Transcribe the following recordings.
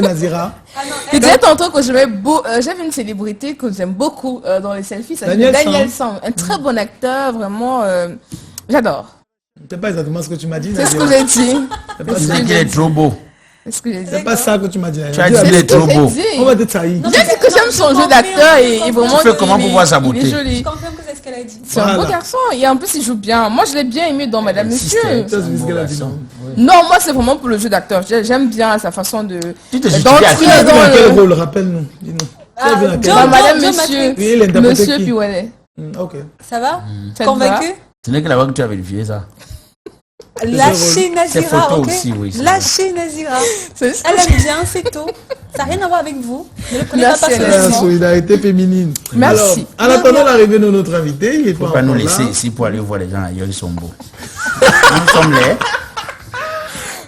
Nazira. Tu disais tantôt que j'aime une célébrité que j'aime beaucoup dans les selfies. C'est Daniel San. Un très bon acteur, vraiment. J'adore. C'est pas exactement ce que tu m'as dit. C'est ce que j'ai dit. C'est qu'il est trop beau. C'est pas ça que tu m'as dit. Tu as dit qu'il est trop beau. On va te trahir. J'ai dit que j'aime son jeu d'acteur et vraiment. Tu fais comment pour voir sa beauté? Il est joli. Je confirme que c'est ce qu'elle a dit. C'est un beau garçon et en plus il joue bien. Moi je l'ai bien aimé dans Madame Monsieur. Non, moi c'est vraiment pour le jeu d'acteur. J'aime bien sa façon de. Tu te dans quel rôle? Rappelle-nous. Dans Madame Monsieur. Monsieur Pioualet. Ok. Ça va? Convaincu? Ce n'est que la voix que tu as vérifié ça. Lâchez Nazira, ok? Aussi, oui, lâchez Nazira. Elle aime bien, c'est tout. Ça n'a rien à voir avec vous. Ne le prenez pas personnellement. La solidarité féminine. Merci. Alors, en attendant l'arrivée de notre invité, il est pas encore là. Il ne faut pas nous laisser ici pour aller voir les gens ailleurs, ils sont beaux. Nous sommes là.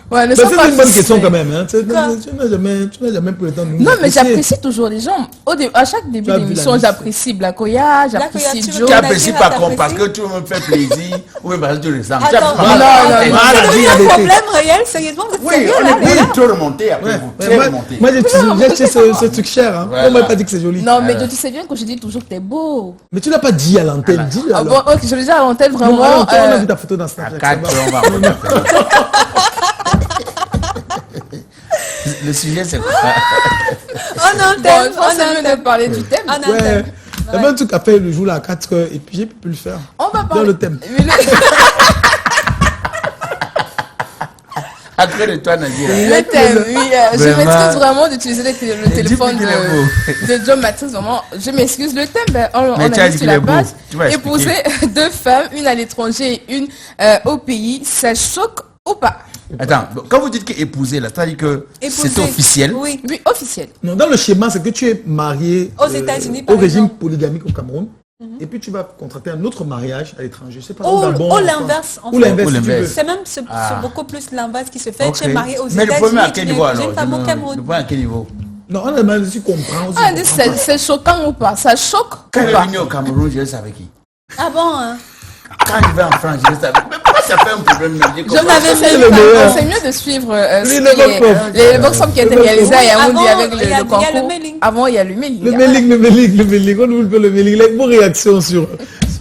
Ouais, c'est une bonne question quand même. Hein. Tu n'as jamais pris le temps de nous. Non, mais j'apprécie toujours les gens. À chaque début d'émission, j'apprécie Blakoya, j'apprécie Joe. Tu apprécies pas parce que tu veux me faire plaisir ou même parce que tu le sens. Non, il y a un problème réel, sérieusement. Oui, on est trop remonté après vous. Très remonté. Moi, j'ai acheté ce truc cher. On m'a pas dit que c'est joli. Non, mais tu sais bien que je dis toujours que t'es beau. Mais tu l'as pas dit à l'antenne. Dis-le alors. Bon, ok, je le dis à l'antenne vraiment. On a vu ta photo dans Snapchat. Le sujet c'est quoi? On entend. C'est mieux de parler du thème. Ouais. Il y avait un truc à faire le jour là à 4 h et puis j'ai pu le faire. On va parler dans le thème. Après de toi Nazira. Le thème, oui. Je m'excuse vraiment d'utiliser le téléphone de John Matrix. Vraiment, je m'excuse. Le thème, on a dit sur la page. Épouser 2 femmes, une à l'étranger et une au pays, ça choque ou pas? Attends, quand vous dites que épouser, là, c'est-à-dire que c'est officiel? Oui, officiel. Non, dans le schéma, c'est que tu es marié aux États-Unis, au régime polygamique au Cameroun, et puis tu vas contracter un autre mariage à l'étranger. C'est pas ou l'inverse. Ou l'inverse. C'est même beaucoup plus l'inverse qui se fait. Tu es marié aux États-Unis. Mais le premier à quel niveau alors? Le premier à quel niveau? Non, on a mal si comprend. C'est choquant ou pas? Ça choque ou pas? Quand je suis venu au Cameroun, je reste avec qui? Ah bon, hein? Quand je vais en France, je reste avec. Mais pourquoi ça fait un problème? C'est mieux de suivre les box-ups qui étaient réalisés à Yaoundé avec le concours. Avant, il y a le mailing. Le mailing. On ouvre le mailing. Les bonnes réactions sur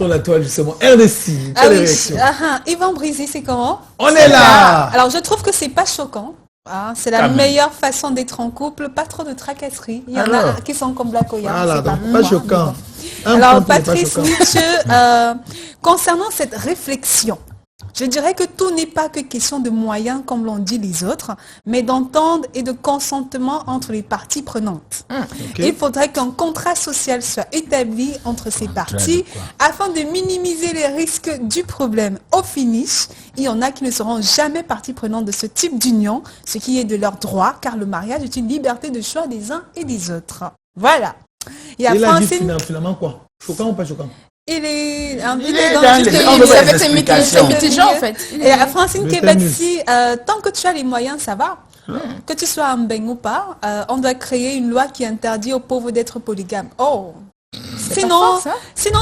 la toile, justement. RDC, quelle réaction? Yvan Brisy, c'est comment? On est là. Alors, je trouve que c'est pas choquant. C'est la meilleure façon d'être en couple, pas trop de tracasseries. Il y en a qui sont comme Blakoya. Voilà, donc pas choquant. Alors, Patrice Nietzsche, concernant cette réflexion, je dirais que tout n'est pas que question de moyens, comme l'ont dit les autres, mais d'entente et de consentement entre les parties prenantes. Il faudrait qu'un contrat social soit établi entre ces parties afin de minimiser les risques du problème. Au finish, il y en a qui ne seront jamais partie prenante de ce type d'union, ce qui est de leur droit, car le mariage est une liberté de choix des uns et des autres. Voilà. Il y a Francine... finalement quoi? Choquant ou pas choquant? Il est dans c'est mitigant en fait. Et à Francine Kebatsi, tant que tu as les moyens, ça va. Que tu sois un beigne ou pas, on doit créer une loi qui interdit aux pauvres d'être polygames. Sinon,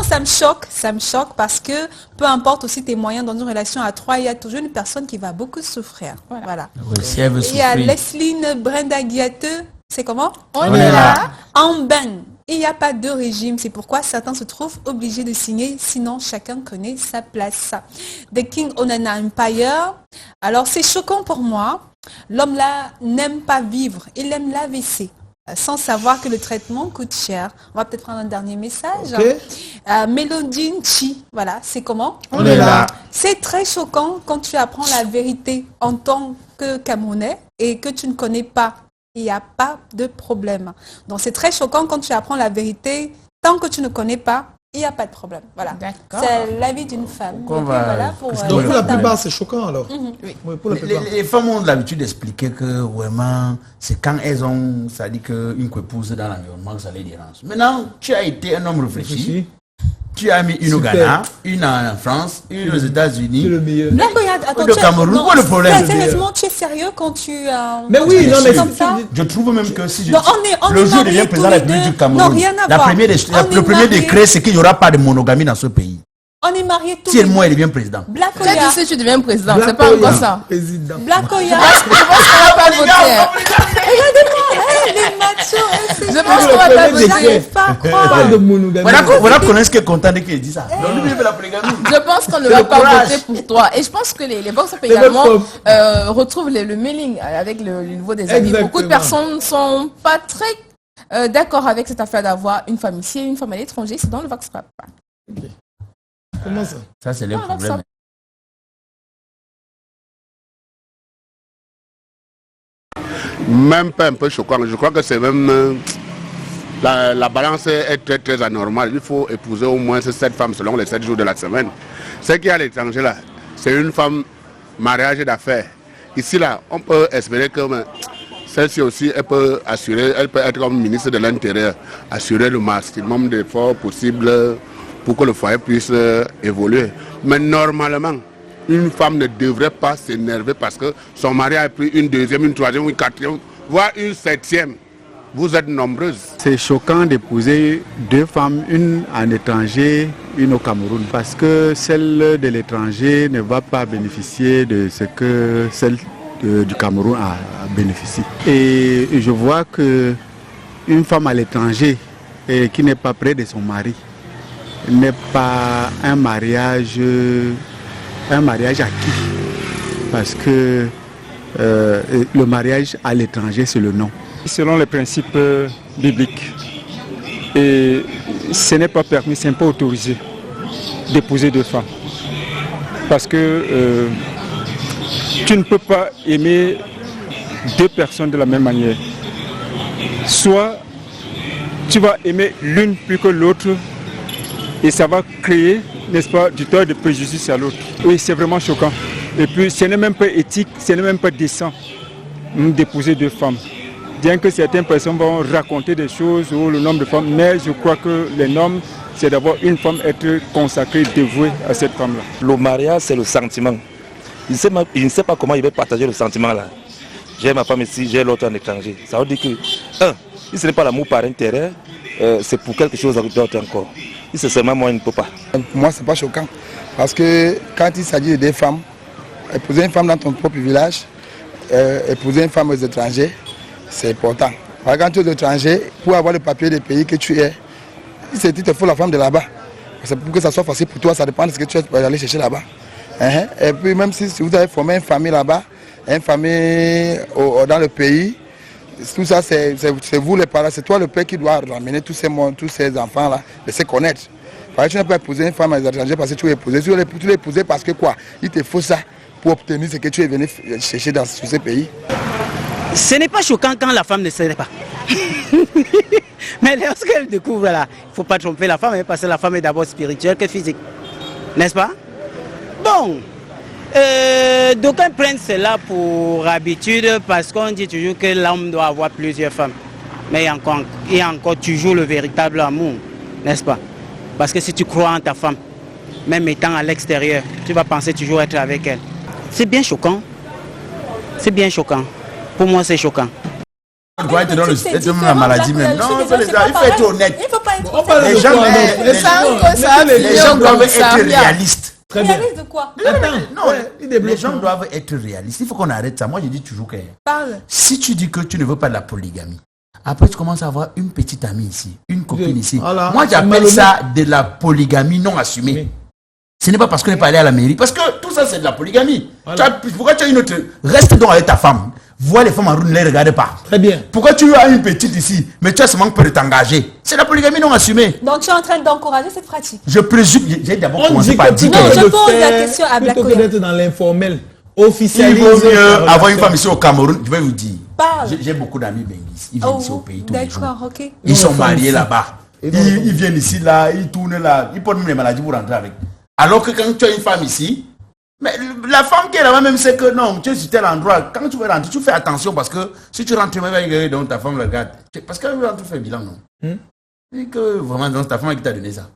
ça me choque parce que peu importe aussi tes moyens dans une relation à 3, il y a toujours une personne qui va beaucoup souffrir. Voilà. Il y a Lesline Brenda Guiateux, c'est comment? On est là. En bain. Il n'y a pas de régime, c'est pourquoi certains se trouvent obligés de signer, sinon chacun connaît sa place. The King Onana Empire, alors c'est choquant pour moi, l'homme là n'aime pas vivre, il aime l'AVC, sans savoir que le traitement coûte cher. On va peut-être prendre un dernier message. Mélodine Chi, voilà, c'est comment? On est là. C'est très choquant quand tu apprends la vérité en tant que Camerounais et que tu ne connais pas. Il n'y a pas de problème. Donc c'est très choquant quand tu apprends la vérité. Tant que tu ne connais pas, il n'y a pas de problème. Voilà. C'est la vie d'une femme. Donc pour la plupart, c'est choquant alors. Oui, pour les femmes ont l'habitude d'expliquer que vraiment, c'est quand elles ont, ça dit qu'une épouse dans l'environnement, ça les dérange. Maintenant, tu as été un homme réfléchi. Tu as mis une au Ghana, une en France, une aux États-Unis. C'est le meilleur. Le Cameroun, quoi le problème? Sérieusement, tu es sérieux quand tu... mais oui, non, mais comme ça. Je trouve même que si le jour devient président de la République du Cameroun, le premier décret, c'est qu'il n'y aura pas de monogamie dans ce pays. On est mariés tous les deux. Si moi, il devient président. Blakoya. Tu sais, tu deviens président, c'est pas encore ça. Président. Blakoya. Je pense qu'on va pas voter. Regardez-moi. Je pense qu'on va pas voter. Pas de monogamie. Voilà qu'on est content de qu'il dit ça. Donc, lui, il veut la polygamie. Je pense qu'on ne va pas voter pour toi. Et je pense que les Vox Pop également retrouvent le mailing avec le niveau des amis. Beaucoup de personnes ne sont pas très d'accord avec cette affaire d'avoir une femme ici et une femme à l'étranger. C'est dans le Vox Pop. Okay. Comment ça? Ça, c'est le problème. Même pas un peu choquant. Je crois que c'est même... La balance est très très anormale. Il faut épouser au moins 7 femmes selon les 7 jours de la semaine. Ce qui est à l'étranger là, c'est une femme mariage d'affaires. Ici là, on peut espérer que celle-ci aussi, elle peut être comme ministre de l'Intérieur, assurer le maximum d'efforts possibles pour que le foyer puisse évoluer. Mais normalement, une femme ne devrait pas s'énerver parce que son mari a pris une deuxième, une troisième, une quatrième, voire une septième. Vous êtes nombreuses. C'est choquant d'épouser 2 femmes, une en étranger, une au Cameroun, parce que celle de l'étranger ne va pas bénéficier de ce que celle du Cameroun a bénéficié. Et je vois que une femme à l'étranger qui n'est pas près de son mari n'est pas un mariage acquis, parce que le mariage à l'étranger, c'est le nom. Selon les principes bibliques, et ce n'est pas permis, ce n'est pas autorisé d'épouser 2 femmes. Parce que tu ne peux pas aimer 2 personnes de la même manière. Soit tu vas aimer l'une plus que l'autre et ça va créer, n'est-ce pas, du tort de préjudice à l'autre. Oui, c'est vraiment choquant. Et puis ce n'est même pas éthique, ce n'est même pas décent d'épouser 2 femmes. Bien que certaines personnes vont raconter des choses ou le nombre de femmes, mais je crois que les normes, c'est d'avoir une femme être consacrée, dévouée à cette femme-là. Le mariage, c'est le sentiment. Il ne sait pas comment il va partager le sentiment là. J'ai ma femme ici, j'ai l'autre en étranger. Ça veut dire que, si ce n'est pas l'amour par intérêt, c'est pour quelque chose d'autre encore. Si c'est seulement moi, il ne peut pas. Pour moi, ce n'est pas choquant. Parce que quand il s'agit de 2 femmes, épouser une femme dans ton propre village, épouser une femme aux étrangers, c'est important. Par exemple, quand tu es étranger, pour avoir le papier des pays que tu es, il te faut la femme de là-bas. C'est pour que ça soit facile pour toi, ça dépend de ce que tu vas aller chercher là-bas. Et puis même si vous avez formé une famille là-bas, une famille dans le pays, tout ça c'est vous les parents, c'est toi le père qui doit ramener tous ces enfants-là, de se connaître. Par exemple, tu n'as pas épouser une femme à l'étranger parce que tu veux épouser. Tu veux épouser parce que quoi? Il te faut ça pour obtenir ce que tu es venu chercher sur ce pays. Ce n'est pas choquant quand la femme ne sait pas. Mais lorsqu'elle découvre là, il ne faut pas tromper la femme, parce que la femme est d'abord spirituelle que physique. N'est-ce pas? Bon, d'aucuns prennent cela pour habitude parce qu'on dit toujours que l'homme doit avoir plusieurs femmes. Mais il y a encore toujours le véritable amour, n'est-ce pas? Parce que si tu crois en ta femme, même étant à l'extérieur, tu vas penser toujours être avec elle. C'est bien choquant. C'est bien choquant. Pour moi, c'est choquant. On doit être dans la maladie même. Non, il faut être honnête. Il ne faut pas être Les gens doivent être réalistes. Très bien. Réaliste de quoi? Les gens doivent être réalistes. Il faut qu'on arrête ça. Moi, je dis toujours que si tu dis que tu ne veux pas de la polygamie, après tu commences à avoir une petite amie ici, une copine ici. Voilà. Moi, j'appelle ça de la polygamie non assumée. Oui. Ce n'est pas parce qu'on n'est pas allé à la mairie. Parce que tout ça, c'est de la polygamie. Voilà. Pourquoi tu as une autre? Reste donc avec ta femme. Vois les femmes en route, ne les regarde pas. Très bien. Pourquoi tu as une petite ici, mais tu as seulement peur de t'engager? C'est la polygamie non assumée. Donc tu es en train d'encourager cette pratique? Je présume, j'ai d'abord commencé par dire que... Non, je pose la question à Black. Plutôt que d'être dans l'informel, officialisé. Il vaut mieux avoir une femme ici au Cameroun, je vais vous dire. J'ai beaucoup d'amis benguis, ils viennent ici au pays tous les jours. D'accord, ok. Ils sont mariés là-bas. Ils viennent ici, là, ils tournent là, ils portent même les maladies pour rentrer avec. Alors que quand tu as une femme ici, mais la femme qui est là-bas même sait que non, tu es sur tel endroit. Quand tu veux rentrer, tu fais attention parce que si tu rentres même avec donc ta femme le regarde. Parce qu'elle veut rentrer faire bilan, non. Et que vraiment donc ta femme qui t'a donné ça.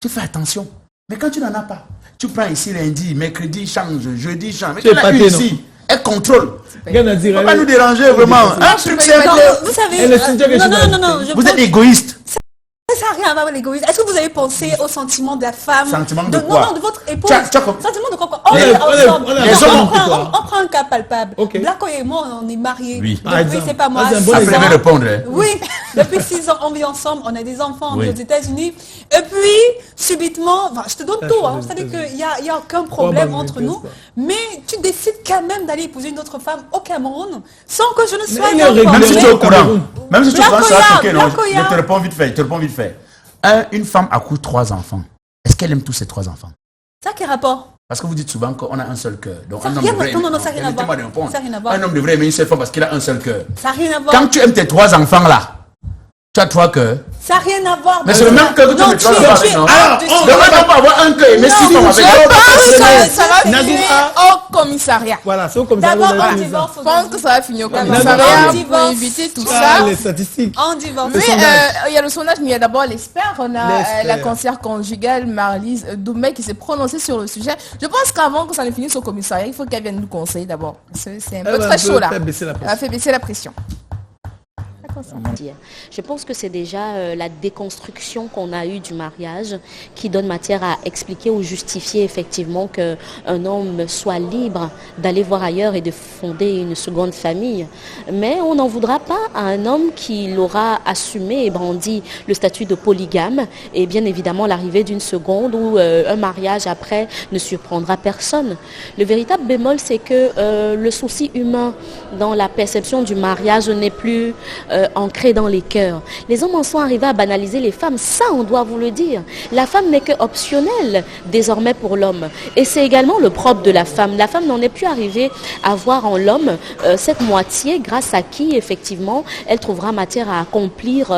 Tu fais attention. Mais quand tu n'en as pas, tu prends ici lundi, mercredi change, jeudi change. Mais tu as une ici, elle contrôle. Elle ne va pas nous déranger vraiment. Un truc c'est vous savez, non, vous êtes égoïste. Ça n'a rien à voir l'égoïsme. Est-ce que vous avez pensé au sentiment de la femme? Sentiment de quoi? Non, de votre épouse. Sentiment de quoi? On prend un cas palpable. Blanco et moi, on est mariés. Oui. Depuis, c'est pas moi. Ça peut répondre. Oui. Depuis 6 ans, on vit ensemble. On a des enfants, on vit aux États-Unis. Et puis, subitement, je te donne tout. C'est-à-dire qu'il n'y a aucun problème entre nous. Mais tu décides quand même d'aller épouser une autre femme au Cameroun sans que je ne sois d'accord. Même si tu es au courant. Même si tu es au courant, je te réponds vite fait. Une femme accouche 3 enfants. Est-ce qu'elle aime tous ces 3 enfants? Ça, quel rapport? Parce que vous dites souvent qu'on a un seul cœur. Donc ça un homme devrait aimer une seule femme parce qu'il a un seul cœur. Ça n'a rien à voir. Quand tu aimes tes 3 enfants là, tu as 3 cœurs. Ça n'a rien à voir. Mais c'est le même cœur que tu aimes 3 enfants avec, non? Alors, on va avoir un cœur, mais 6 femmes avec. Je pense que ça va finir au commissariat. Voilà, c'est au commissariat. D'abord, on divorce. Je pense que ça va finir au commissariat pour éviter tout ça. Les statistiques. On divorce. Mais il y a le sondage, mais il y a d'abord l'expert. On a la conseillère conjugale Marlise Doumé qui s'est prononcée sur le sujet. Je pense qu'avant que ça ne finisse au commissariat, il faut qu'elle vienne nous conseiller d'abord. C'est un peu très chaud là. Elle a fait baisser la pression. Je pense que c'est déjà la déconstruction qu'on a eue du mariage qui donne matière à expliquer ou justifier effectivement qu'un homme soit libre d'aller voir ailleurs et de fonder une seconde famille. Mais on n'en voudra pas à un homme qui l'aura assumé et brandi le statut de polygame et bien évidemment l'arrivée d'une seconde ou un mariage après ne surprendra personne. Le véritable bémol, c'est que le souci humain dans la perception du mariage n'est plus ancré dans les cœurs. Les hommes en sont arrivés à banaliser les femmes, ça on doit vous le dire. La femme n'est que optionnelle désormais pour l'homme. Et c'est également le propre de la femme. La femme n'en est plus arrivée à voir en l'homme cette moitié grâce à qui effectivement elle trouvera matière à accomplir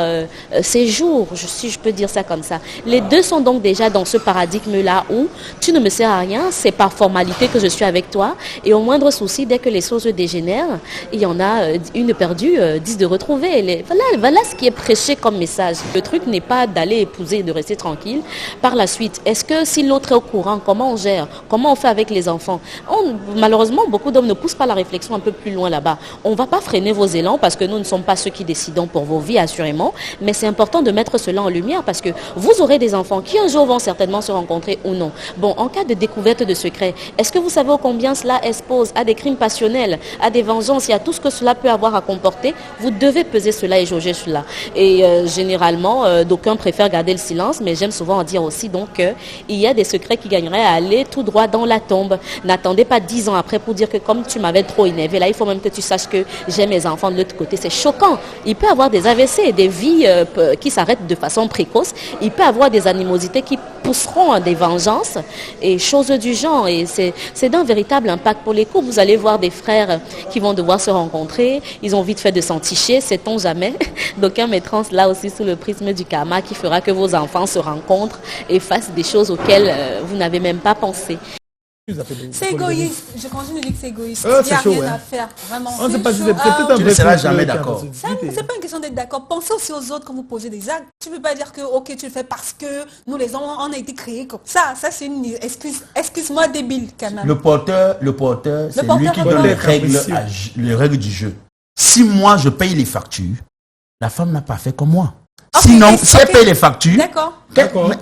ses jours, si je peux dire ça comme ça. Les deux sont donc déjà dans ce paradigme-là où tu ne me sers à rien, c'est par formalité que je suis avec toi et au moindre souci, dès que les choses dégénèrent, il y en a une perdue, 10 de retrouver. Voilà ce qui est prêché comme message. Le truc n'est pas d'aller épouser et de rester tranquille. Par la suite, est-ce que si l'autre est au courant, comment on gère? Comment on fait avec les enfants? Malheureusement, beaucoup d'hommes ne poussent pas la réflexion un peu plus loin là-bas. On ne va pas freiner vos élans parce que nous ne sommes pas ceux qui décidons pour vos vies, assurément. Mais c'est important de mettre cela en lumière parce que vous aurez des enfants qui un jour vont certainement se rencontrer ou non. Bon, en cas de découverte de secrets, est-ce que vous savez combien cela expose à des crimes passionnels, à des vengeances et à tout ce que cela peut avoir à comporter? Vous devez peser cela et jauger cela. Et généralement, d'aucuns préfèrent garder le silence, mais j'aime souvent en dire aussi donc qu'il y a des secrets qui gagneraient à aller tout droit dans la tombe. N'attendez pas 10 ans après pour dire que comme tu m'avais trop énervé, là il faut même que tu saches que j'ai mes enfants de l'autre côté. C'est choquant. Il peut y avoir des AVC et des vies qui s'arrêtent de façon précoce. Il peut y avoir des animosités qui pousseront à des vengeances et choses du genre. Et c'est d'un véritable impact pour les couples. Vous allez voir des frères qui vont devoir se rencontrer. Ils ont vite fait de s'enticher, sait-on jamais. D'aucuns mettront là aussi sous le prisme du karma qui fera que vos enfants se rencontrent et fassent des choses auxquelles vous n'avez même pas pensé. C'est égoïste. Je continue de dire que c'est égoïste. Il n'y a rien à faire. Vraiment. On ne sait pas si c'est peut-être tu ne seras jamais d'accord. C'est pas une question d'être d'accord. Pensez aussi aux autres quand vous posez des actes. Tu ne peux pas dire que ok tu le fais parce que nous les hommes on a été créés comme ça. Ça c'est une excuse-moi débile quand même. Le porteur c'est lui qui donne les règles du jeu. Si moi je paye les factures, la femme n'a pas fait comme moi. Sinon, si elle paye les factures,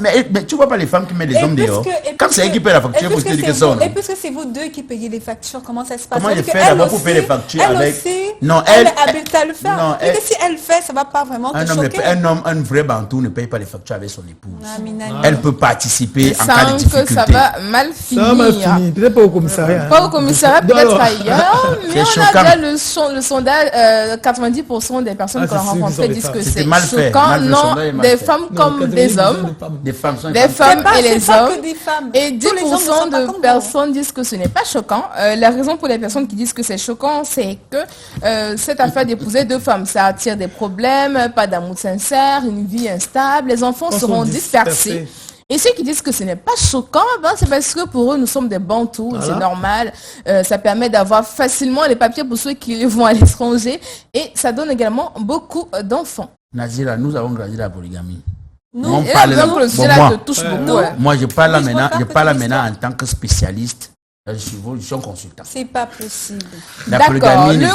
mais tu vois pas les femmes qui mettent les hommes dehors. Quand c'est elle qui paye la facture, il faut se dire que ça. Et puisque c'est vous deux qui payez les factures, comment ça se passe? Comment elle fait d'abord pour payer les factures avec... Non, elle est habituée à le faire. Non, si elle le fait, ça va pas vraiment te choquer. Un vrai bantou ne paye pas les factures avec son épouse. Elle peut participer en cas de difficulté. Que ça va mal finir. Ça va mal finir. Peut-être pas au commissariat. Pas au commissariat, peut-être ailleurs. Mais on a déjà le sondage, 90% des personnes qu'on a rencontrées disent que c'est choquant. Non, des femmes comme des hommes. Des femmes et les hommes. Et 10% de personnes disent que ce n'est pas choquant. La raison pour les personnes qui disent que c'est choquant, c'est que cette affaire d'épouser 2 femmes, ça attire des problèmes, pas d'amour sincère, une vie instable, les enfants seront dispersés. Et ceux qui disent que ce n'est pas choquant, c'est parce que pour eux, nous sommes des bantous, c'est normal. Ça permet d'avoir facilement les papiers pour ceux qui vont à l'étranger. Et ça donne également beaucoup d'enfants. Nazira, nous avons grandi la polygamie. Moi, je parle là maintenant en tant que spécialiste. Je suis un consultant. C'est pas possible. D'accord, le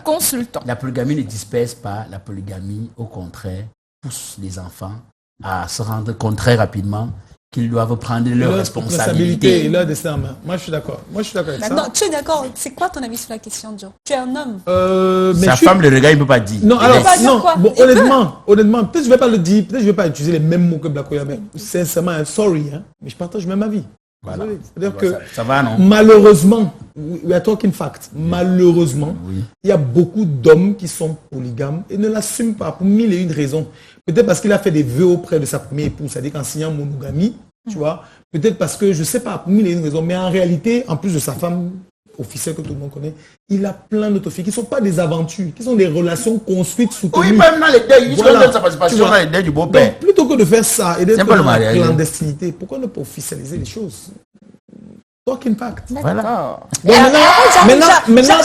consultant. La polygamie ne disperse pas. La polygamie, au contraire, pousse les enfants à se rendre compte très rapidement qu'ils doivent prendre leurs responsabilités et leur destin en main. Moi, je suis d'accord. Avec ça. Non, tu es d'accord. C'est quoi ton avis sur la question, Joe? Tu es un homme. Sa femme, le regard, il ne peut pas dire. Non, alors, bon, honnêtement, peut-être je ne vais pas le dire, peut-être je ne vais pas utiliser les mêmes mots que Blakoya, mais sincèrement, sorry, hein, mais je partage même avis. Voilà. C'est-à-dire que ça va, non? Malheureusement, we are talking fact, malheureusement, il y a beaucoup d'hommes qui sont polygames et ne l'assument pas pour mille et une raisons. Peut-être parce qu'il a fait des vœux auprès de sa première épouse, c'est-à-dire qu'en signant monogamie, tu vois, peut-être parce que, je ne sais pas, pour mille et une raisons, mais en réalité, en plus de sa femme officielle que tout le monde connaît, il a plein d'autres filles qui ne sont pas des aventures, qui sont des relations construites, soutenues. Oui, même dans les deuils, il donne sa participation dans les deuils du beau-père. Donc, plutôt que de faire ça et d'être dans la clandestinité, pourquoi ne pas officialiser les choses? Talking fact. Voilà. Maintenant,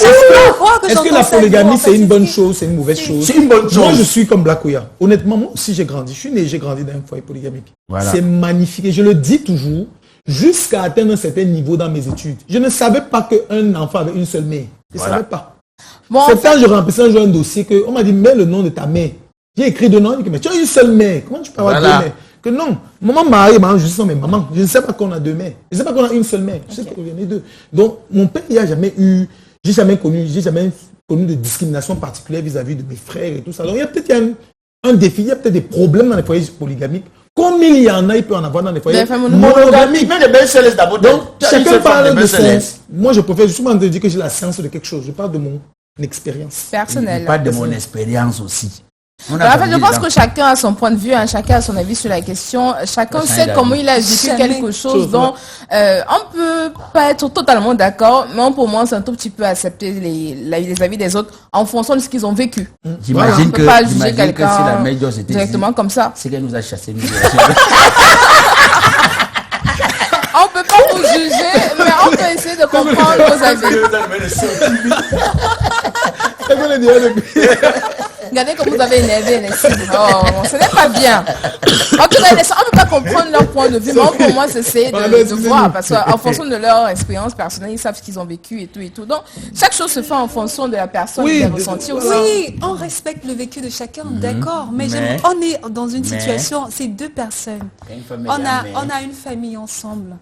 est-ce que la polygamie, c'est une bonne chose, c'est une mauvaise chose? C'est une bonne chose. Moi, je suis comme Blakoya. Honnêtement, moi aussi, j'ai grandi. J'ai grandi dans un foyer polygamique. Voilà. C'est magnifique. Et je le dis toujours, jusqu'à atteindre un certain niveau dans mes études. Je ne savais pas qu'un enfant avait une seule mère. Je ne savais pas. Bon, c'est quand je remplissais un dossier qu'on m'a dit, mets le nom de ta mère. J'ai écrit deux noms, mais tu as une seule mère. Comment tu peux avoir deux mères? Que non, maman mariée, je suis mais maman, je ne sais pas qu'on a deux mères. Je ne sais pas qu'on a une seule mère. Je sais qu'on y en a deux. Donc, mon père, il n'y a jamais eu, j'ai jamais connu de discrimination particulière vis-à-vis de mes frères et tout ça. Donc, il y a peut-être un défi, il y a peut-être des problèmes dans les foyers polygamiques. Comme il y en a, il peut en avoir dans les foyers monogamiques. Mais les belles d'abord. Donc, chacun parle de sens. Moi, je préfère justement te dire que j'ai la science de quelque chose. Je parle de mon expérience. Personnelle. Je parle de mon expérience aussi. En fait, je pense que chacun a son point de vue, hein, chacun a son avis sur la question. Chacun sait comment il a vécu quelque chose dont on peut pas être totalement d'accord, mais on peut au moins un tout petit peu accepter les avis des autres en fonction de ce qu'ils ont vécu. J'imagine que, pas juger quelqu'un si la Major c'était directement comme ça. C'est qu'elle nous a chassés. On peut pas vous juger, mais on peut essayer de comprendre vos avis. Regardez comme vous avez énervé les cibles. Oh, ce n'est pas bien. En tout cas, on ne peut pas comprendre leur point de vue, mais on peut au moins essayer de voir, parce qu'en fonction de leur expérience personnelle, ils savent ce qu'ils ont vécu et tout et tout. Donc, chaque chose se fait en fonction de la personne, des ressentis aussi. Oui, on respecte le vécu de chacun, d'accord, mais on est dans une situation, c'est deux personnes. On a une famille ensemble.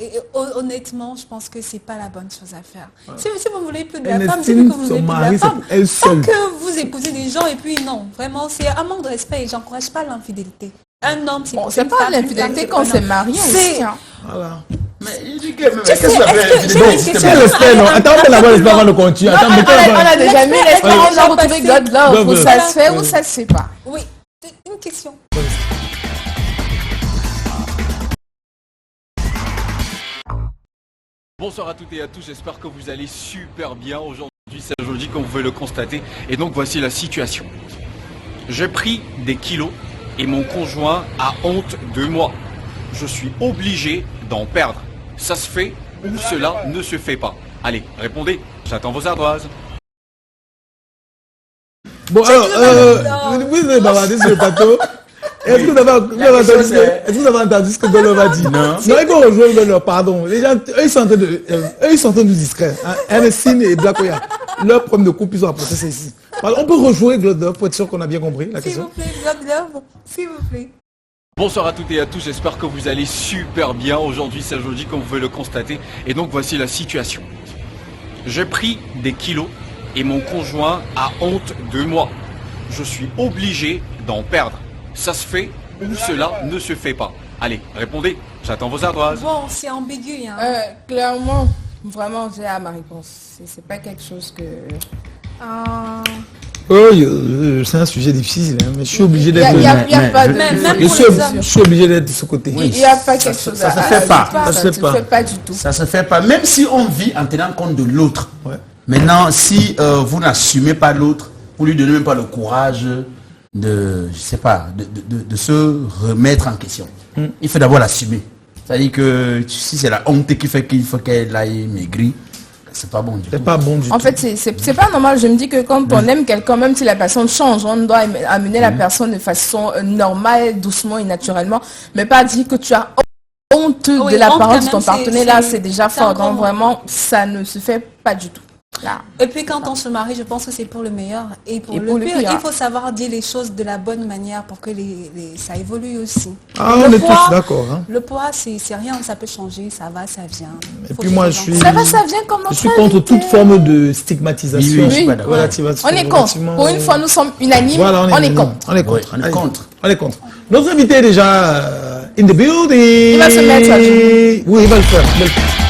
Et honnêtement, je pense que c'est pas la bonne chose à faire. Si vous voulez plus de la femme, c'est que vous voulez plus de la femme. Tant que vous épousez des gens et puis non, vraiment, c'est un manque de respect et j'encourage pas l'infidélité. Un homme, c'est c'est pas l'infidélité quand c'est marié aussi. Voilà. Mais il dit que qu'est-ce que ça fait? C'est respect, non? Attends, on peut l'avoir l'esprit avant de continuer. On a déjà mis l'esprit, on a retrouvé God Love. Où ça se fait ou ça se fait pas? Oui, une question. Bonsoir à toutes et à tous, j'espère que vous allez super bien. Aujourd'hui c'est jeudi comme vous pouvez le constater et donc voici la situation. J'ai pris des kilos et mon conjoint a honte de moi. Je suis obligé d'en perdre. Ça se fait ou cela ne se fait pas? Allez, répondez, j'attends vos ardoises. Bon alors, vous avez bavardé sur le plateau. Est-ce que vous avez entendu ce que Golov a dit? Non. Non, il faut rejoindre Golov, pardon. Les gens, eux, ils sont en train de discrets. Ernestine et Blakoya. Leur problème de couple, ils ont apporté ça ici. On peut rejouer Golov pour être sûr qu'on a bien compris la question. S'il vous plaît, Golov, s'il vous plaît. Bonsoir à toutes et à tous, j'espère que vous allez super bien. Aujourd'hui c'est jeudi comme vous pouvez le constater et donc voici la situation. J'ai pris des kilos et mon conjoint a honte de moi. Je suis obligé d'en perdre. Ça se fait ou cela ne se fait pas? Allez, répondez, j'attends vos ardoises. Bon, c'est ambigu, hein. Clairement, vraiment, j'ai à ma réponse. C'est pas quelque chose que... c'est un sujet difficile, hein, mais je suis obligé d'être... Je suis obligé d'être de ce côté. Il n'y a pas quelque chose à... Ça se fait pas. Ça se fait pas du tout. Ça se fait pas, même si on vit en tenant compte de l'autre. Ouais. Maintenant, si vous n'assumez pas l'autre, vous lui donnez même pas le courage... de se remettre en question. Il faut d'abord l'assumer. C'est-à-dire que si c'est la honte qui fait qu'il faut qu'elle aille maigrir, c'est pas bon du tout. C'est pas bon du tout. En fait, c'est pas normal. Je me dis que quand on aime quelqu'un, même si la personne change, on doit amener la personne de façon normale, doucement et naturellement, mais pas dire que tu as honte de la parole de ton partenaire. Là, c'est déjà fort. Donc vraiment, ça ne se fait pas du tout. Là. Et puis quand on se marie, je pense que c'est pour le meilleur et pour le pire. Il faut savoir dire les choses de la bonne manière pour que ça évolue aussi. Ah, on est tous d'accord. Hein. Le poids, c'est rien, ça peut changer, ça va, ça vient. Et puis moi, je suis... Ça va, ça vient comme notre Je suis contre toute forme de stigmatisation. Oui. On est contre. Pour une fois, nous sommes unanimes. Voilà, on est contre. On est contre. On est contre. On est contre. Notre invité est déjà in the building. Il va se mettre à jour. Oui, il va le faire.